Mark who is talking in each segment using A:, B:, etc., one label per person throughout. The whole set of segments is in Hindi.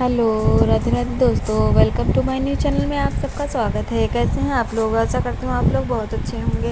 A: हेलो, राधे राधे दोस्तों, welcome to my new channel में आप सबका स्वागत है। कैसे हैं आप लोग? आशा करती हूँ आप लोग बहुत अच्छे होंगे।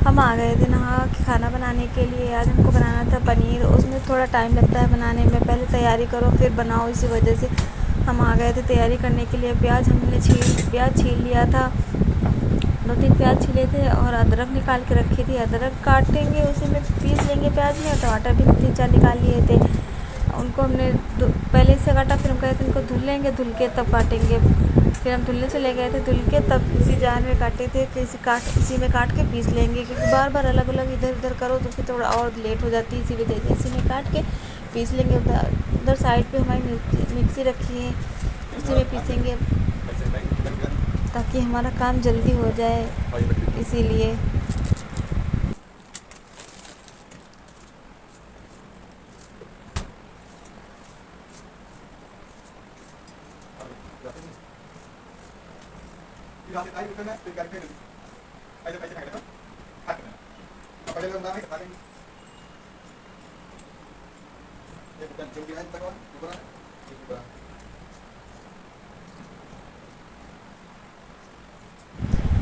A: हम आ गए थे नहा के खाना बनाने के लिए। आज हमको बनाना था पनीर। उसमें थोड़ा टाइम लगता है बनाने में, पहले तैयारी करो फिर बनाओ, इसी वजह से हम आ गए थे तैयारी करने के लिए। प्याज छील लिया था, 2-3 प्याज छीले थे और अदरक निकाल के रखी थी। अदरक काटेंगे, उसी में पीस लेंगे प्याज में। और टमाटर भी 3-4 निकाल लिए थे, उनको हमने पहले से काटा। फिर हम कहे थे इनको धुल लेंगे, धुल के तब काटेंगे। फिर हम धुलने चले गए थे, धुल के तब किसी जार में काटे थे, इसी में काट के पीस लेंगे, क्योंकि बार बार अलग अलग इधर उधर करो तो फिर थोड़ा और लेट हो जाती है। इसी वजह से इसी में काट के पीस लेंगे। उधर साइड पे हमारी मिक्सी रखी है, उसी में पीसेंगे ताकि हमारा काम जल्दी हो जाए, इसीलिए।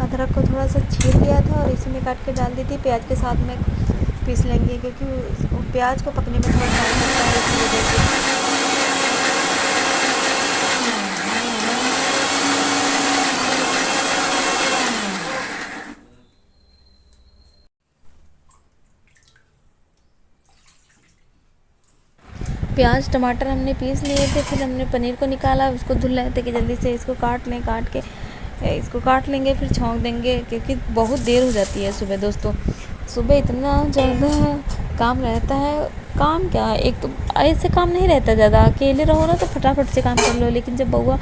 A: अदरक को थोड़ा सा छील लिया था और इसी में काट के डाल दी थी, प्याज के साथ में पीस लेंगे, क्योंकि प्याज को पकने में थोड़ा टाइम लगता है, इसी वजह से। प्याज टमाटर हमने पीस लिए थे, फिर हमने पनीर को निकाला, उसको धुल रहे थे कि जल्दी से इसको काट के इसको काट लेंगे, फिर छौंक देंगे, क्योंकि बहुत देर हो जाती है सुबह दोस्तों। सुबह इतना ज़्यादा काम रहता है। काम क्या, एक तो ऐसे काम नहीं रहता ज़्यादा, अकेले रहो ना तो फटाफट से काम कर लो, लेकिन जब बउआ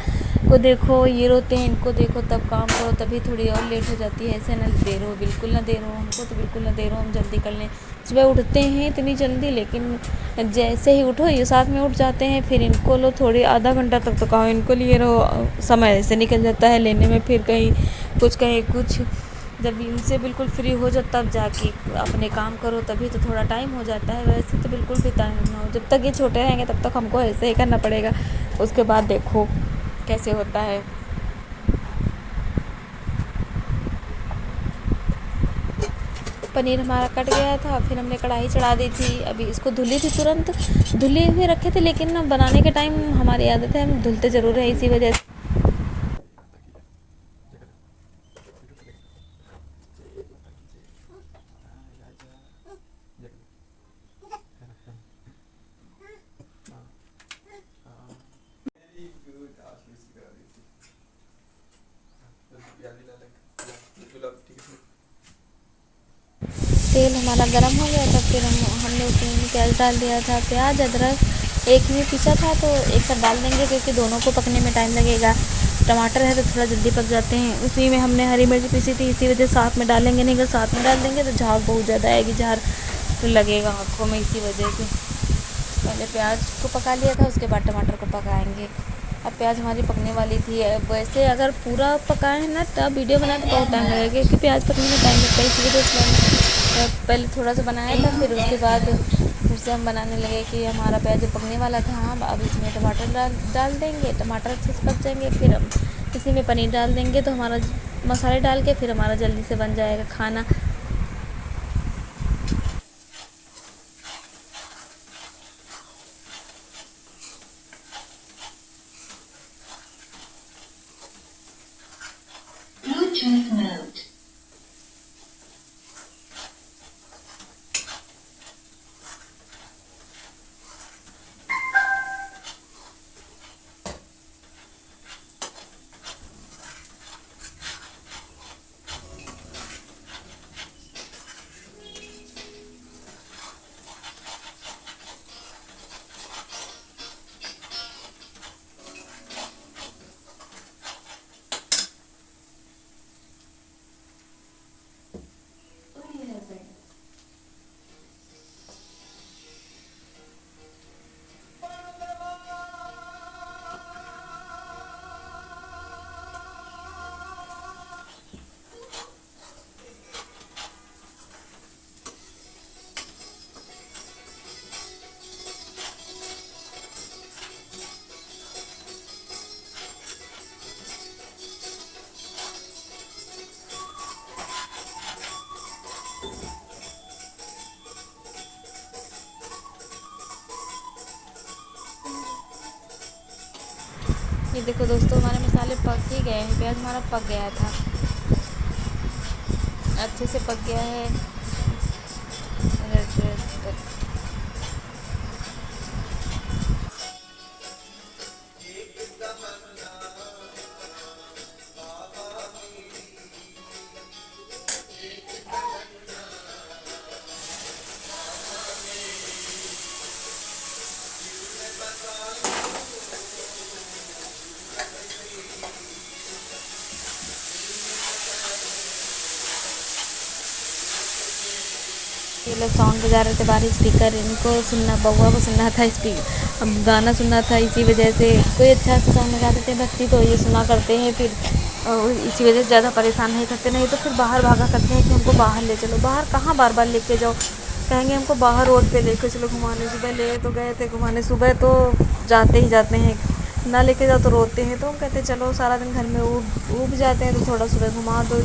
A: को देखो, ये रोते हैं, इनको देखो, तब काम करो, तभी थोड़ी और लेट हो जाती है। ऐसे ना देर हो, बिल्कुल ना देर हो, हमको तो बिल्कुल ना देर हो, हम जल्दी कर लें। सुबह उठते हैं इतनी जल्दी, लेकिन जैसे ही उठो ये साथ में उठ जाते हैं, फिर इनको लो थोड़ी आधा घंटा तक तो कहो इनको लिए रहो, समय ऐसे निकल जाता है लेने में, फिर कहीं कुछ। जब इनसे बिल्कुल फ्री हो जाओ तब जाके अपने काम करो, तभी तो थोड़ा टाइम हो जाता है, वैसे तो बिल्कुल भी टाइम ना हो। जब तक ये छोटे रहेंगे तब तक हमको ऐसे ही करना पड़ेगा, उसके बाद देखो कैसे होता है। पनीर हमारा कट गया था, फिर हमने कढ़ाई चढ़ा दी थी। अभी इसको धुली थी, तुरंत धुले हुए रखे थे, लेकिन ना बनाने के टाइम हमारी आदत है, हम धुलते ज़रूर है, इसी वजह से। तेल हमारा गर्म हो गया था, फिर हमने उसमें प्याज डाल दिया था। प्याज अदरक एक ही में पीसा था, तो एक साथ डाल देंगे, क्योंकि दोनों को पकने में टाइम लगेगा। टमाटर है तो थोड़ा जल्दी पक जाते हैं। उसी में हमने हरी मिर्च पीसी थी, इसी वजह से साथ में डालेंगे नहीं, अगर साथ में डाल देंगे तो झाग बहुत ज़्यादा आएगी, झाग तो लगेगा आँखों में, इसी वजह से पहले प्याज को पका लिया था, उसके बाद टमाटर को पकाएंगे। अब प्याज हमारी पकने वाली थी। वैसे अगर पूरा पकाए ना तब वीडियो बनाते बहुत टाइम लगेगा, क्योंकि प्याज पकने में टाइम लगता है, इसी वजह से मैंने पहले थोड़ा सा बनाया था, फिर उसके बाद फिर से हम बनाने लगे कि हमारा प्याज पकने वाला था। हम अब इसमें टमाटर डाल देंगे, टमाटर अच्छे से पक जाएंगे, फिर हम इसी में पनीर डाल देंगे, तो हमारा मसाले डाल के फिर हमारा जल्दी से बन जाएगा खाना।
B: Bluetooth mode.
A: ये देखो दोस्तों, हमारे मसाले पक ही गए हैं। प्याज हमारा पक गया था, अच्छे से पक गया है। रेड रेड तक। ये लोग सॉन्ग बजा रहे थे बाहर स्पीकर, इनको सुनना, बउआ को सुनना था स्पीकर, अब गाना सुनना था। इसी वजह से कोई अच्छा सा सॉन्ग लगा देते हैं भक्ति, तो ये सुना करते हैं फिर। और इसी वजह से ज़्यादा परेशान नहीं करते, नहीं तो फिर बाहर भागा करते हैं कि हमको बाहर ले चलो। बाहर कहाँ बार बार लेके जाओ, कहेंगे हमको बाहर रोड पे लेके चलो घुमाने। सुबह ले तो गए थे घुमाने, सुबह तो जाते ही जाते हैं, ना लेके जाओ तो रोते हैं। तो हम कहते हैं चलो, सारा दिन घर में ऊब जाते हैं तो थोड़ा सुबह घुमा दो,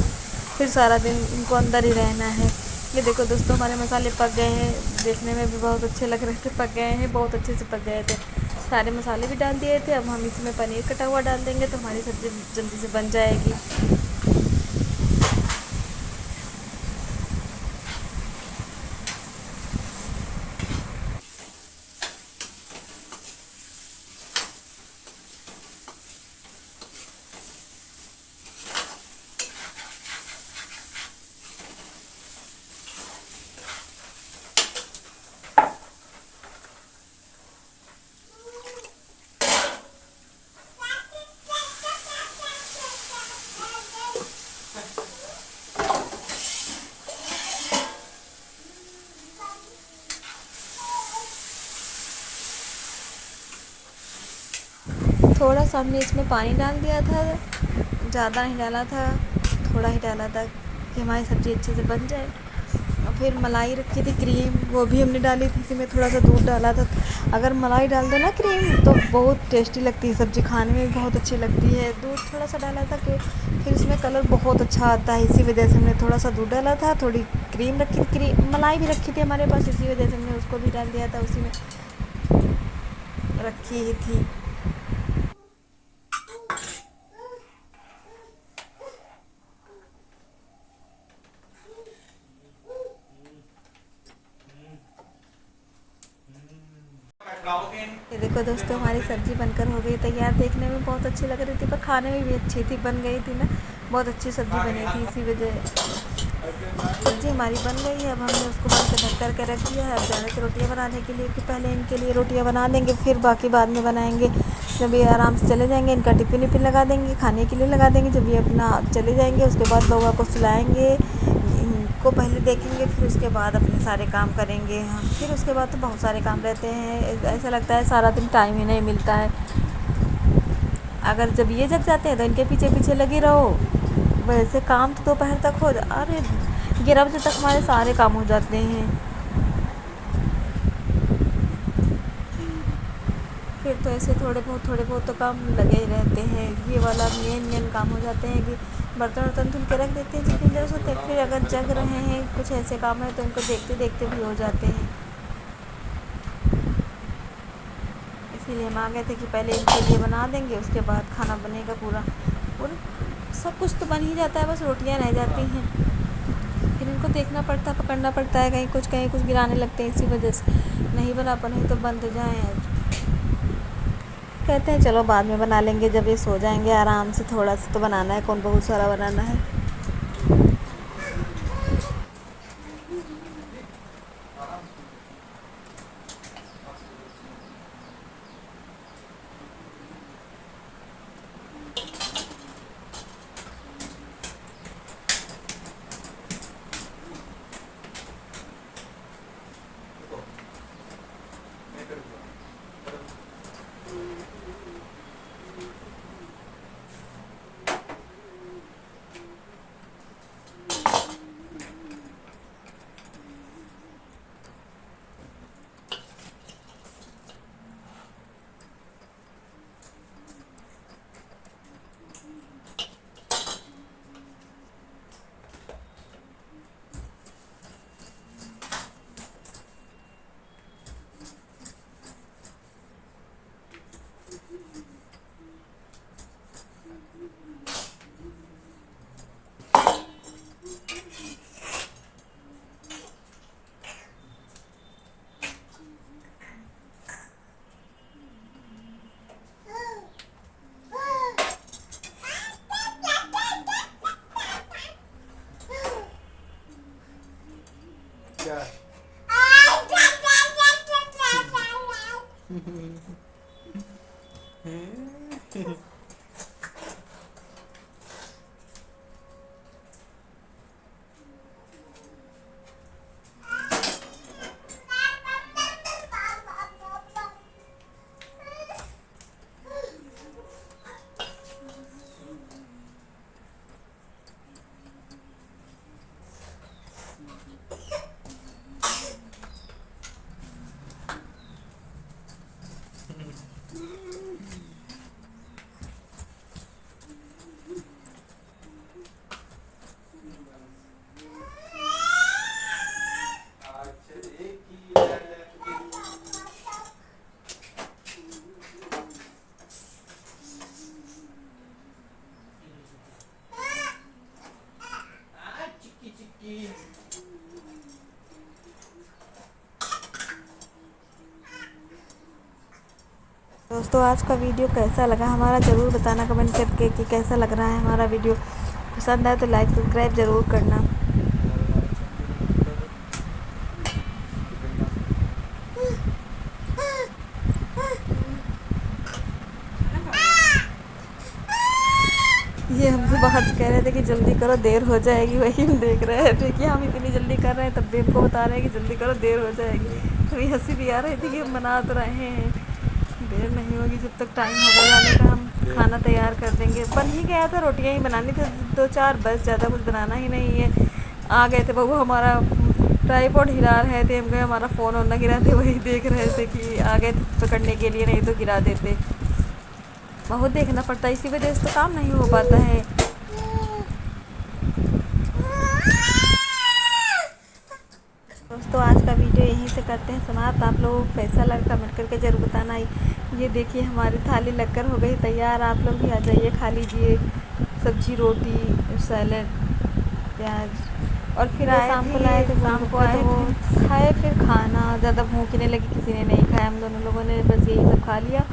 A: फिर सारा दिन इनको अंदर ही रहना है। ये देखो दोस्तों, हमारे मसाले पक गए हैं, देखने में भी बहुत अच्छे लग रहे थे। पक गए हैं, बहुत अच्छे से पक गए थे। सारे मसाले भी डाल दिए थे। अब हम इसमें पनीर कटा हुआ डाल देंगे तो हमारी सब्ज़ी जल्दी से बन जाएगी। थोड़ा सा हमने इसमें पानी डाल दिया था, ज़्यादा नहीं डाला था, थोड़ा ही डाला था कि हमारी सब्ज़ी अच्छे से बन जाए। और फिर मलाई रखी थी क्रीम, वो भी हमने डाली थी, इसमें थोड़ा सा दूध डाला था। अगर मलाई डाल दो ना क्रीम, तो बहुत टेस्टी लगती है सब्ज़ी, खाने में भी बहुत अच्छी लगती है। दूध थोड़ा सा डाला था कि फिर इसमें कलर बहुत अच्छा आता है, इसी वजह से हमने थोड़ा सा दूध डाला था। थोड़ी क्रीम रखी थी, मलाई भी रखी थी हमारे पास, इसी वजह से हमने उसको भी डाल दिया था, उसी में रखी ही थी। ये देखो दोस्तों, हमारी सब्ज़ी बनकर हो गई तैयार। देखने में बहुत अच्छी लग रही थी, पर खाने में भी अच्छी थी, बन गई थी ना, बहुत अच्छी सब्ज़ी बनी थी। इसी वजह सब्ज़ी हमारी बन गई है। अब हमने उसको बंद कर ढक करके रख दिया है। अब जाने से रोटियां बनाने के लिए, कि पहले इनके लिए रोटियां बना लेंगे, फिर बाकी बाद में बनाएंगे। जब ये आराम से चले जाएंगे, इनका टिफ़िन विफ़िन लगा देंगे, खाने के लिए लगा देंगे। जब ये अपना चले जाएंगे, उसके बाद बउआ को सुलाएंगे, को पहले देखेंगे, फिर उसके बाद अपने सारे काम करेंगे हम। फिर उसके बाद तो बहुत सारे काम रहते हैं, ऐसा लगता है सारा दिन टाइम ही नहीं मिलता है। अगर जब ये जग जाते हैं तो इनके पीछे पीछे लगे रहो, वैसे काम तो दोपहर तक हो अरे 11 बजे तक हमारे सारे काम हो जाते हैं। फिर तो ऐसे थोड़े बहुत तो काम लगे ही रहते हैं। ये वाला मेन काम हो जाते हैं कि बर्तन वर्तन धुल के रख देते हैं जितनी देर सोते हैं। फिर अगर जग रहे हैं, कुछ ऐसे काम है तो इनको देखते देखते भी हो जाते हैं। इसीलिए हम आ गए थे कि पहले इनके लिए बना देंगे, उसके बाद खाना बनेगा पूरा। और सब कुछ तो बन ही जाता है, बस रोटियां रह जाती हैं। फिर इनको देखना पड़ता है, पकड़ना पड़ता है, कहीं कुछ गिराने लगते हैं, इसी वजह से नहीं बना पा नहीं तो बन तो जाएँ। कहते हैं चलो बाद में बना लेंगे, जब ये सो जाएंगे आराम से। थोड़ा सा तो बनाना है, कौन बहुत सारा बनाना है।
C: क्या?
A: दोस्तों आज का वीडियो कैसा लगा हमारा ज़रूर बताना कमेंट करके कि कैसा लग रहा है हमारा वीडियो। पसंद आए तो लाइक सब्सक्राइब ज़रूर करना। ये हमसे बाहर से कह रहे थे कि जल्दी करो देर हो जाएगी, वही हम देख रहे थे कि हम इतनी जल्दी कर रहे हैं तब भी हमको बता रहे हैं कि जल्दी करो देर हो जाएगी। तो ये हंसी भी आ रही थी कि हम बना तो रहे हैं, देर नहीं होगी, जब तक टाइम होगा जाने का हम खाना तैयार कर देंगे। बन ही गया था, रोटियां ही बनानी थी 2-4 बस, ज़्यादा कुछ बनाना ही नहीं है। आ गए थे बहू, हमारा ट्राईपॉड हिला रहे थे, हम गए हमारा फ़ोन और न गिरा थे, वही देख रहे थे कि आ गए थे पकड़ने के लिए, नहीं तो गिरा देते। बहुत देखना पड़ता है, इसी वजह से तो काम नहीं हो पाता है। दोस्तों आज का वीडियो यहीं से करते हैं समाप्त। आप लोगों को कैसा लगा कमेंट करके ज़रूर बताना। ये देखिए हमारी थाली लगकर हो गई तैयार, आप लोग भी आ जाइए खा लीजिए। सब्जी, रोटी, सैलेड, प्याज। और फिर शाम को लाए थे, शाम को आए थे, खाए फिर खाना। ज़्यादा भूख नहीं लगी, किसी ने नहीं खाया, हम दोनों लोगों ने बस यही सब खा लिया।